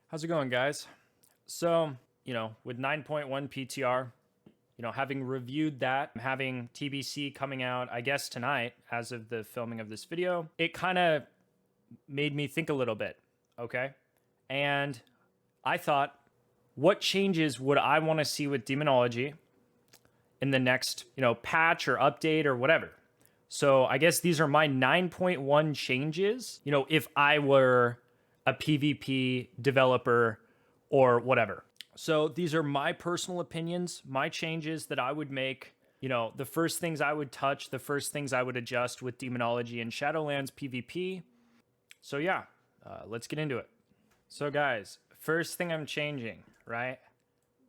How's it going, guys? So, with 9.1 PTR, having reviewed that, having TBC coming out, I guess tonight, as of the filming of this video, it kind of made me think a little bit, okay? And I thought, what changes would I want to see with demonology in the next, patch or update or whatever? So I guess these are my 9.1 changes, if I were a PvP developer or whatever. So these are my personal opinions, my changes that I would make, the first things I would touch, the first things I would adjust with demonology and Shadowlands PvP. So yeah, let's get into it. So guys, first thing I'm changing, right?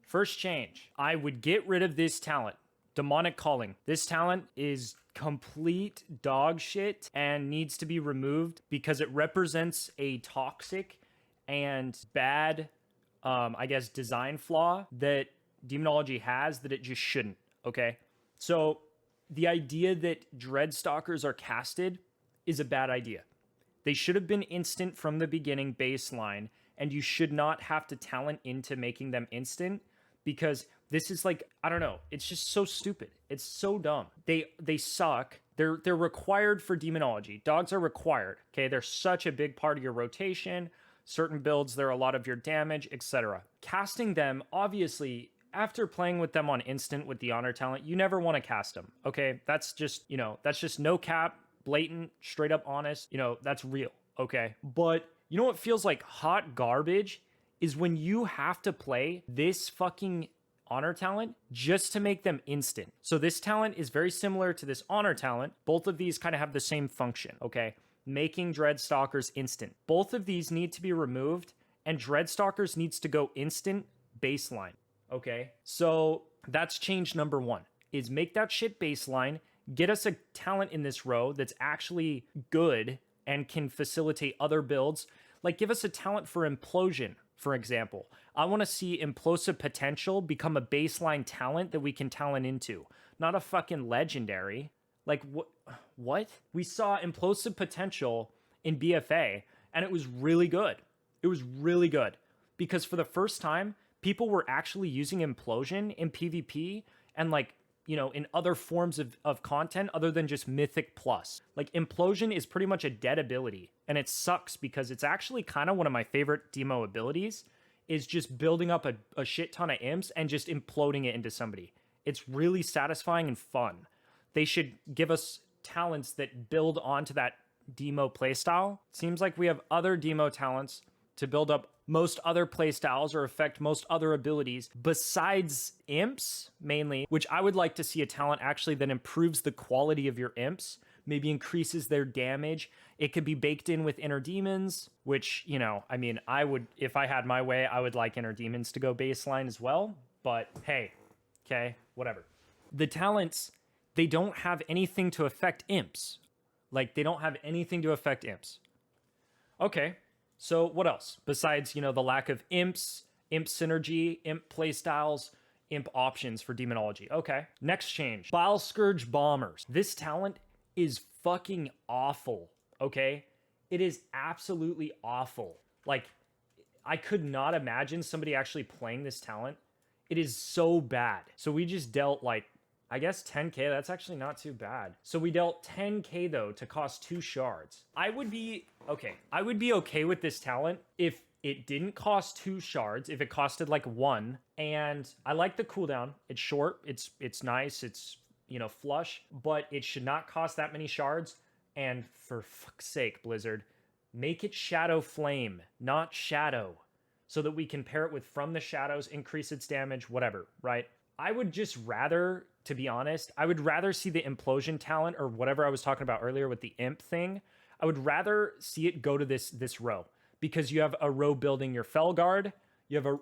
First change, I would get rid of this talent, Demonic Calling. This talent is complete dog shit and needs to be removed because it represents a toxic and bad, I guess, design flaw that demonology has that it just shouldn't, okay? So the idea that Dreadstalkers are casted is a bad idea. They should have been instant from the beginning baseline, and you should not have to talent into making them instant because this is like, I don't know, it's just so stupid. It's so dumb. They suck. They're required for demonology. Dogs are required, okay? They're such a big part of your rotation. Certain builds, they're a lot of your damage, etc. Casting them, obviously, after playing with them on instant with the honor talent, you never want to cast them, okay? That's just, that's just no cap, blatant, straight up honest, that's real, okay? But you know what feels like hot garbage is when you have to play this fucking honor talent just to make them instant. So this talent is very similar to this honor talent. Both of these kind of have the same function, okay? Making Dreadstalkers instant. Both of these need to be removed, and Dreadstalkers needs to go instant baseline, okay? So that's change number one, is make that shit baseline, get us a talent in this row that's actually good and can facilitate other builds. Like, give us a talent for Implosion, for example. I want to see Implosive Potential become a baseline talent that we can talent into, not a fucking legendary. Like, what? We saw Implosive Potential in BFA, and it was really good. It was really good. Because for the first time, people were actually using Implosion in PvP and, like, in other forms of content other than just Mythic Plus. Like, Implosion is pretty much a dead ability, and it sucks because it's actually kind of one of my favorite demo abilities, is just building up a shit ton of imps and just imploding it into somebody. It's really satisfying and fun. They should give us talents that build onto that demo playstyle. Seems like we have other demo talents to build up most other playstyles or affect most other abilities besides imps, mainly, which I would like to see a talent actually that improves the quality of your imps, maybe increases their damage. It could be baked in with inner demons, which, I mean, I would, if I had my way, I would like inner demons to go baseline as well. But hey, okay, whatever. The talents, they don't have anything to affect imps. Like, they don't have anything to affect imps. Okay. So what else? Besides, the lack of imps, imp synergy, imp playstyles, imp options for demonology. Okay. Next change. Bile Scourge Bombers. This talent is fucking awful. Okay. It is absolutely awful. Like, I could not imagine somebody actually playing this talent. It is so bad. So we just dealt like, I guess 10k, that's actually not too bad. So we dealt 10k though to cost 2 shards. I would be okay with this talent if it didn't cost 2 shards, if it costed like 1. And I like the cooldown. It's short, it's nice, it's, flush, but it should not cost that many shards. And for fuck's sake, Blizzard, make it Shadow Flame, not Shadow, so that we can pair it with From the Shadows, increase its damage, whatever, right? I would just rather, to be honest, I would rather see the Implosion talent or whatever I was talking about earlier with the imp thing. I would rather see it go to this row because you have a row building your Felguard. You have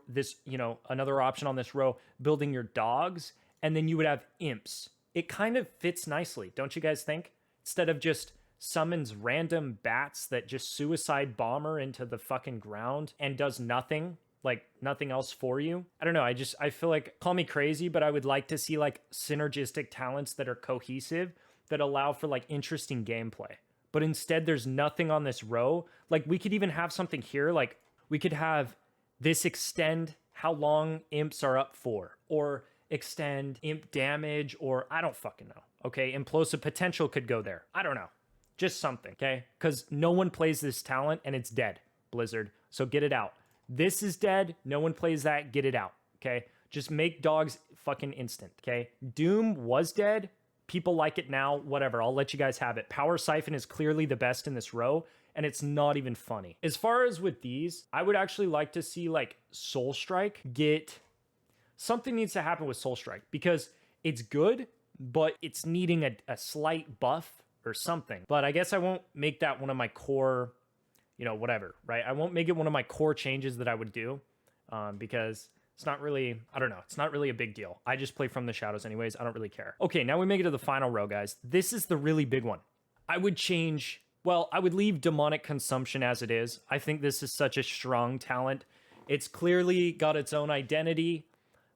another option on this row building your dogs, and then you would have imps. It kind of fits nicely, don't you guys think? Instead of just summons random bats that just suicide bomber into the fucking ground and does nothing. Like, nothing else for you. I don't know, I feel like, call me crazy, but I would like to see like synergistic talents that are cohesive, that allow for like interesting gameplay. But instead there's nothing on this row. Like, we could even have something here, like we could have this extend how long imps are up for, or extend imp damage, or I don't fucking know. Okay, implosive potential could go there. I don't know. Just something, okay? Because no one plays this talent and it's dead, Blizzard. So get it out. This is dead. No one plays that. Get it out, okay? Just make dogs fucking instant, okay? Doom was dead. People like it now. Whatever. I'll let you guys have it. Power Siphon is clearly the best in this row, and it's not even funny. As far as with these, I would actually like to see like Soul Strike get... Something needs to happen with Soul Strike because it's good, but it's needing a slight buff or something. But I guess I won't make that one of my core, you know, whatever, right? I won't make it one of my core changes that I would do because it's not really, I don't know, it's not really a big deal. I just play from the shadows anyways. I don't really care. Okay, now we make it to the final row, guys. This is the really big one. I would change, well, I would leave Demonic Consumption as it is. I think this is such a strong talent. It's clearly got its own identity,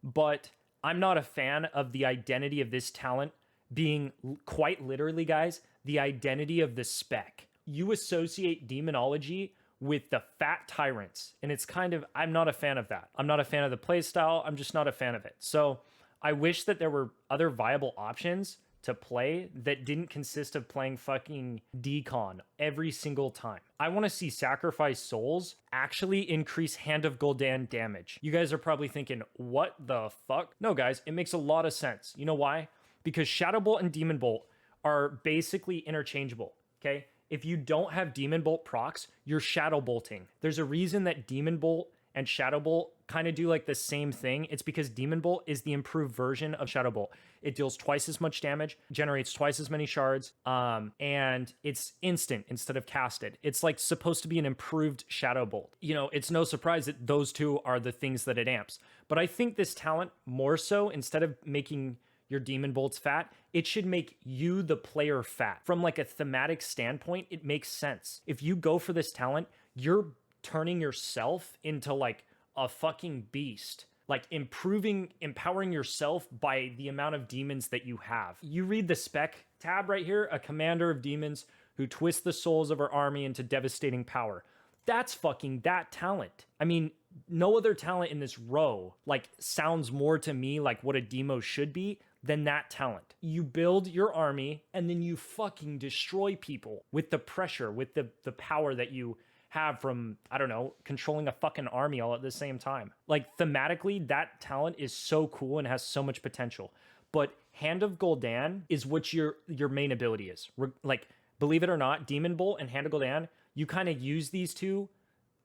but I'm not a fan of the identity of this talent being quite literally, guys, the identity of the spec. You associate demonology with the fat tyrants, and it's kind of, I'm not a fan of that. I'm not a fan of the playstyle. I'm just not a fan of it. So I wish that there were other viable options to play that didn't consist of playing fucking decon every single time. I want to see Sacrifice Souls actually increase Hand of Gul'dan damage. You guys are probably thinking, what the fuck? No, guys, it makes a lot of sense. You know why? Because Shadow Bolt and Demon Bolt are basically interchangeable, okay? If you don't have Demon Bolt procs, you're Shadow Bolting. There's a reason that Demon Bolt and Shadow Bolt kind of do like the same thing. It's because Demon Bolt is the improved version of Shadow Bolt. It deals twice as much damage, generates twice as many shards, and it's instant instead of casted. It's like supposed to be an improved Shadow Bolt. You know, it's no surprise that those two are the things that it amps. But I think this talent more so, instead of making your Demon Bolts fat, it should make you, the player, fat. From like a thematic standpoint, it makes sense. If you go for this talent, you're turning yourself into like a fucking beast, like empowering yourself by the amount of demons that you have. You read the spec tab right here, a commander of demons who twists the souls of her army into devastating power. That's fucking that talent. I mean, no other talent in this row like sounds more to me like what a demo should be than that talent. You build your army and then you fucking destroy people with the pressure, with the power that you have from, I don't know, controlling a fucking army all at the same time. Like thematically, that talent is so cool and has so much potential. But Hand of Gul'dan is what your main ability is. Like, believe it or not, Demon Bolt and Hand of Gul'dan, you kind of use these two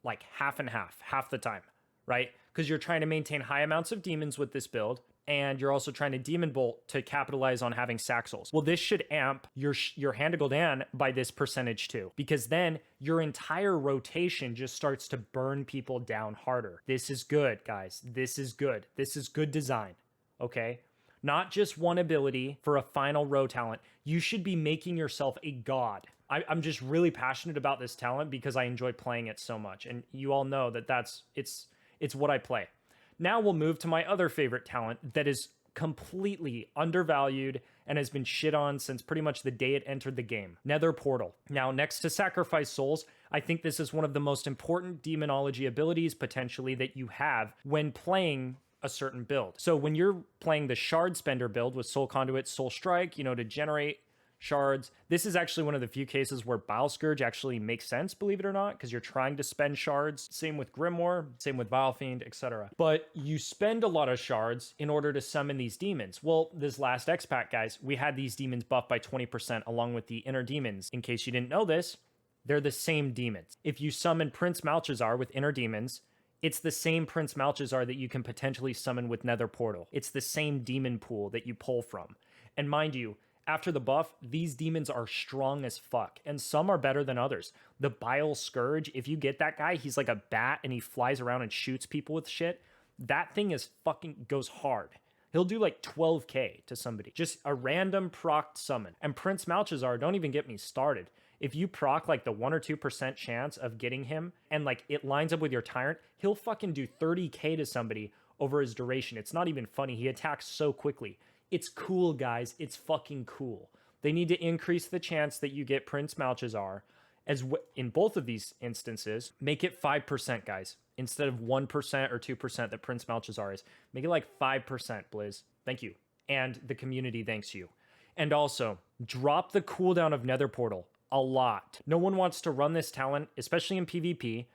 like half and half the time, right? Because you're trying to maintain high amounts of demons with this build, and you're also trying to Demon Bolt to capitalize on having sack souls. Well, this should amp your Hand of Gul'dan by this percentage too, because then your entire rotation just starts to burn people down harder. This is good, guys. This is good. This is good design, okay? Not just one ability for a final row talent. You should be making yourself a god. I'm just really passionate about this talent because I enjoy playing it so much, and you all know that it's what I play. Now we'll move to my other favorite talent that is completely undervalued and has been shit on since pretty much the day it entered the game. Nether Portal. Now, next to Sacrifice Souls, I think this is one of the most important demonology abilities potentially that you have when playing a certain build. So when you're playing the Shard Spender build with Soul Conduit, Soul Strike, you know, to generate shards, this is actually one of the few cases where Bile Scourge actually makes sense, believe it or not, because you're trying to spend shards. Same with Grimoire, same with Vile Fiend, etc. But you spend a lot of shards in order to summon these demons. Well, this last X-Pack, guys, we had these demons buffed by 20% along with the inner demons. In case you didn't know this, they're the same demons. If you summon Prince Malchezaar with inner demons, it's the same Prince Malchezaar that you can potentially summon with Nether Portal. It's the same demon pool that you pull from. And mind you, after the buff, these demons are strong as fuck, and some are better than others. The Bile Scourge, if you get that guy, he's like a bat and he flies around and shoots people with shit. That thing is fucking goes hard. He'll do like 12k to somebody. Just a random procced summon. And Prince Malchezaar, don't even get me started. If you proc like the 1 or 2% chance of getting him and like it lines up with your Tyrant, he'll fucking do 30k to somebody over his duration. It's not even funny. He attacks so quickly. It's cool, guys. It's fucking cool. They need to increase the chance that you get Prince Malchezaar, in both of these instances. Make it 5%, guys. instead of 1% or 2% that Prince Malchazar is. Make it like 5%, Blizz. Thank you. And the community thanks you. And also, drop the cooldown of Nether Portal a lot. No one wants to run this talent, especially in PvP,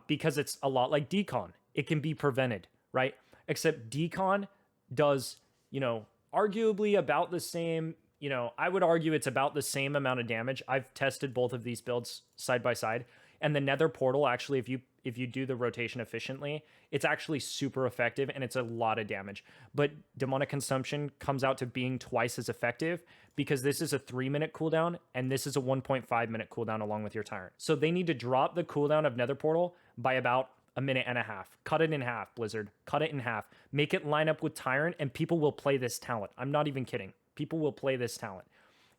because it's a lot like Decon. It can be prevented, right? Except Decon does, you know, arguably about the same, you know, I would argue it's about the same amount of damage. I've tested both of these builds side by side. And the Nether Portal, actually, if you do the rotation efficiently, it's actually super effective and it's a lot of damage. But Demonic Consumption comes out to being twice as effective because this is a 3-minute cooldown and this is a 1.5-minute cooldown along with your Tyrant. So they need to drop the cooldown of Nether Portal by about a minute and a half. Cut it in half, Blizzard. Cut it in half. Make it line up with Tyrant and people will play this talent. I'm not even kidding. People will play this talent.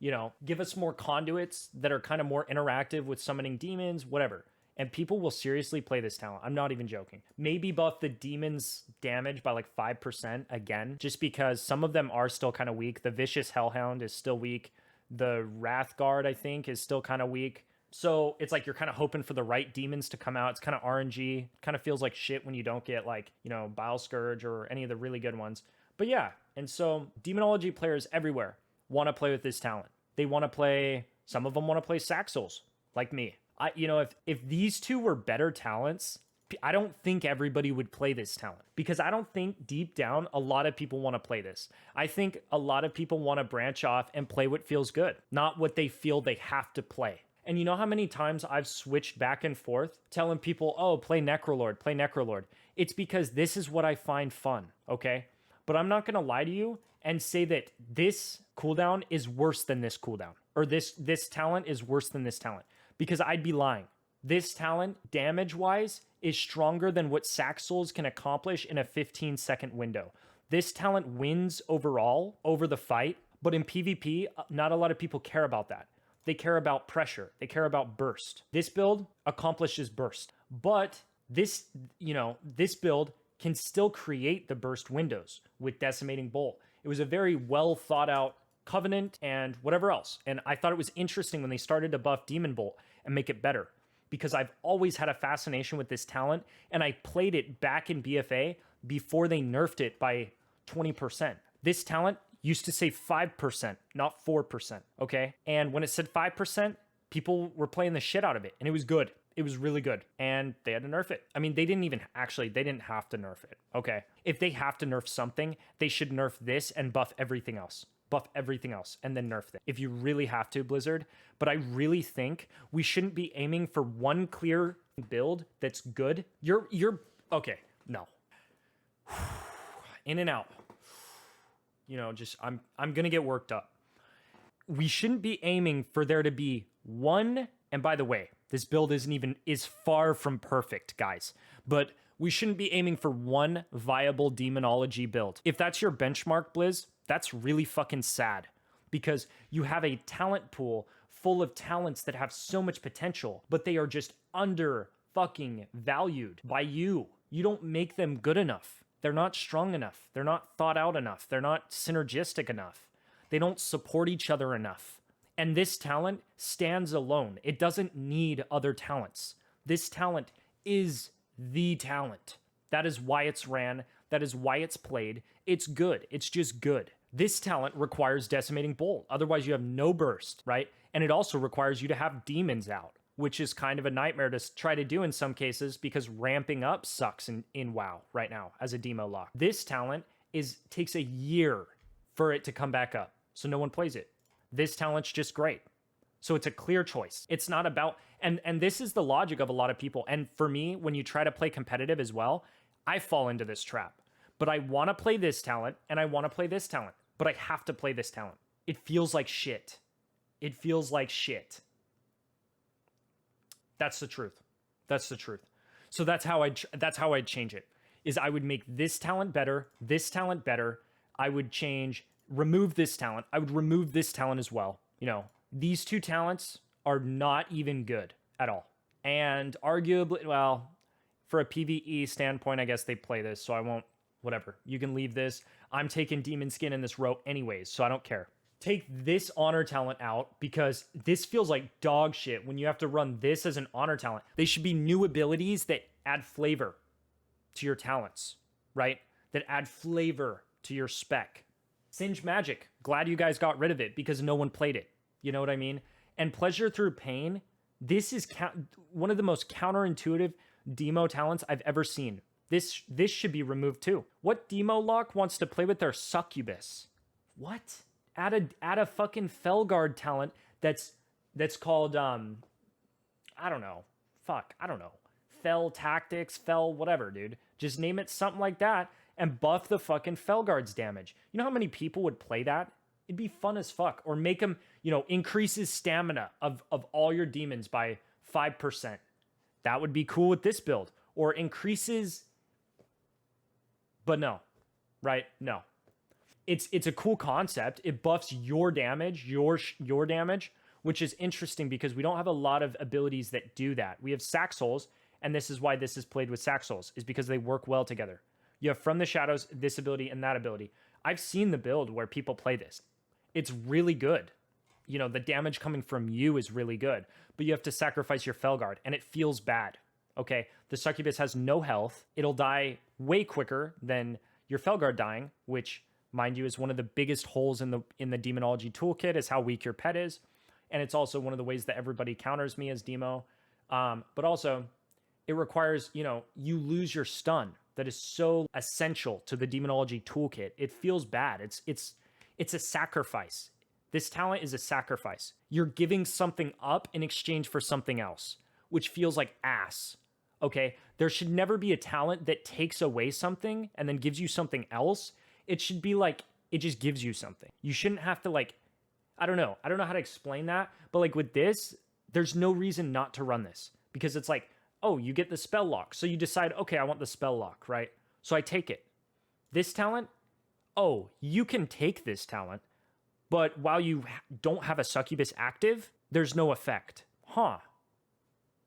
You know, give us more conduits that are kind of more interactive with summoning demons, whatever. And people will seriously play this talent. I'm not even joking. Maybe buff the demons damage by like 5% again, just because some of them are still kind of weak. The Vicious Hellhound is still weak. The Wrathguard, I think, is still kind of weak. So it's like you're kind of hoping for the right demons to come out. It's kind of RNG. Kind of feels like shit when you don't get like, you know, Bile Scourge or any of the really good ones. But yeah, and so demonology players everywhere want to play with this talent. They want to play, some of them want to play Saxels, like me. You know, if these two were better talents, I don't think everybody would play this talent because I don't think deep down a lot of people want to play this. I think a lot of people want to branch off and play what feels good, not what they feel they have to play. And you know how many times I've switched back and forth telling people, oh, play Necrolord, play Necrolord. It's because this is what I find fun, okay? But I'm not going to lie to you and say that this cooldown is worse than this cooldown, or this talent is worse than this talent, because I'd be lying. This talent, damage-wise, is stronger than what Saxels can accomplish in a 15-second window. This talent wins overall over the fight, but in PvP, not a lot of people care about that. They care about pressure. They care about burst. This build accomplishes burst, but this, you know, this build can still create the burst windows with Decimating Bolt. It was a very well thought out Covenant and whatever else. And I thought it was interesting when they started to buff Demon Bolt and make it better, because I've always had a fascination with this talent and I played it back in BFA before they nerfed it by 20%. This talent used to say 5%, not 4%, okay? And when it said 5%, people were playing the shit out of it and it was good. It was really good. And they had to nerf it. I mean, they didn't have to nerf it, okay? If they have to nerf something, they should nerf this and buff everything else. Buff everything else and then nerf it if you really have to, Blizzard. But I really think we shouldn't be aiming for one clear build that's good. You're okay. No. In and out. You know, just I'm gonna get worked up. We shouldn't be aiming for there to be one, and by the way, this build is far from perfect, guys. But we shouldn't be aiming for one viable demonology build. If that's your benchmark, Blizz, that's really fucking sad, because you have a talent pool full of talents that have so much potential, but they are just under fucking valued by you. You don't make them good enough. They're not strong enough. They're not thought out enough. They're not synergistic enough. They don't support each other enough. And this talent stands alone. It doesn't need other talents. This talent is the talent. That is why it's ran. That is why it's played. It's good. It's just good. This talent requires Decimating Bolt. Otherwise, you have no burst, right? And it also requires you to have demons out, which is kind of a nightmare to try to do in some cases because ramping up sucks in WoW right now as a demo lock. This talent takes a year for it to come back up, so no one plays it. This talent's just great. So it's a clear choice. It's not about, and this is the logic of a lot of people. And for me, when you try to play competitive as well, I fall into this trap. But I want to play this talent and I want to play this talent, but I have to play this talent. It feels like shit. It feels like shit. That's the truth. That's the truth. So that's how I'd change it. Is I would make this talent better, this talent better. I would remove this talent. I would remove this talent as well. You know, these two talents are not even good at all. And arguably, well, for a PvE standpoint, I guess they play this, so I won't, whatever. You can leave this. I'm taking Demon Skin in this row anyways, so I don't care. Take this honor talent out because this feels like dog shit when you have to run this as an honor talent. They should be new abilities that add flavor to your talents, right? That add flavor to your spec. Singe Magic, glad you guys got rid of it because no one played it. You know what I mean? And Pleasure Through Pain, this is one of the most counterintuitive demo talents I've ever seen. This should be removed too. What demo lock wants to play with their succubus? What? Add a fucking Felguard talent that's called I don't know. Fuck, I don't know. Fel Tactics, Fel whatever, dude. Just name it something like that and buff the fucking Felguard's damage. You know how many people would play that? It'd be fun as fuck. Or make them, you know, increases stamina of all your demons by 5%. That would be cool with this build. Or increases, but no, right? No. It's a cool concept. It buffs your damage, your damage, which is interesting because we don't have a lot of abilities that do that. We have Sack Souls, and this is why this is played with Sack Souls, is because they work well together. You have From the Shadows, this ability, and that ability. I've seen the build where people play this. It's really good. You know, the damage coming from you is really good, but you have to sacrifice your Felguard, and it feels bad. Okay, the Succubus has no health. It'll die way quicker than your Felguard dying, which, mind you, is one of the biggest holes in the demonology toolkit, is how weak your pet is. And it's also one of the ways that everybody counters me as demo. But also, it requires, you know, you lose your stun. That is so essential to the demonology toolkit. It feels bad. It's a sacrifice. This talent is a sacrifice. You're giving something up in exchange for something else, which feels like ass. Okay? There should never be a talent that takes away something and then gives you something else. It should be like, it just gives you something. You shouldn't have to, like, I don't know how to explain that, but like with this, there's no reason not to run this because it's like, oh, you get the spell lock. So you decide, okay, I want the spell lock, right? So I take it. This talent, oh, you can take this talent, but while you don't have a succubus active, there's no effect. Huh.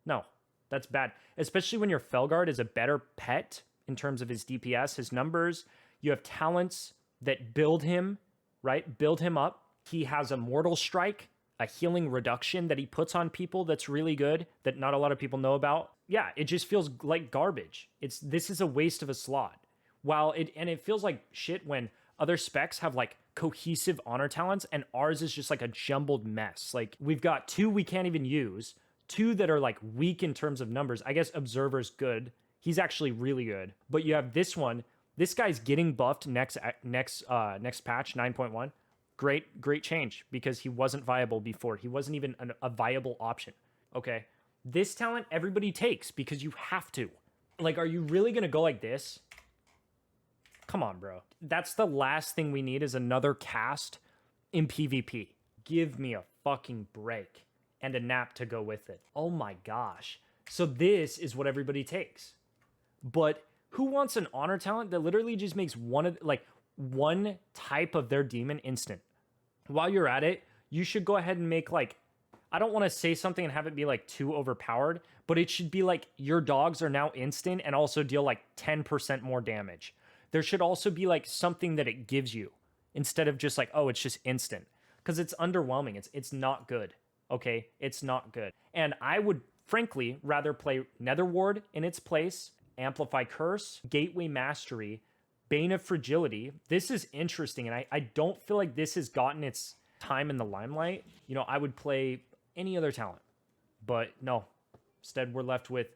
No, that's bad. Especially when your Felguard is a better pet in terms of his DPS, his numbers. You have talents that build him, right? Build him up. He has a Mortal Strike, a healing reduction that he puts on people that's really good, that not a lot of people know about. Yeah, it just feels like garbage. This is a waste of a slot. It feels like shit when other specs have like cohesive honor talents and ours is just like a jumbled mess. Like we've got 2 we can't even use, 2 that are like weak in terms of numbers. I guess Observer's good. He's actually really good. But you have this one. This guy's getting buffed next patch 9.1. Great change because he wasn't viable before. He wasn't even a viable option. Okay. This talent everybody takes because you have to. Like, are you really going to go like this? Come on, bro. That's the last thing we need is another cast in PvP. Give me a fucking break and a nap to go with it. Oh my gosh. So this is what everybody takes. But who wants an honor talent that literally just makes one type of their demon instant? While you're at it, you should go ahead and make like, I don't want to say something and have it be like too overpowered, but it should be like your dogs are now instant and also deal like 10% more damage. There should also be like something that it gives you instead of just like, oh, it's just instant, because it's underwhelming. It's not good. Okay. It's not good. And I would frankly rather play Nether Ward in its place, Amplify Curse, Gateway Mastery, Bane of Fragility. This is interesting, and I don't feel like this has gotten its time in the limelight. You know, I would play any other talent, but no. Instead, we're left with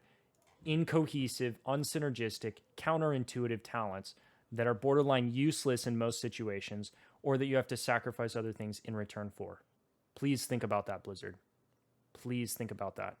incohesive, unsynergistic, counterintuitive talents that are borderline useless in most situations, or that you have to sacrifice other things in return for. Please think about that, Blizzard. Please think about that.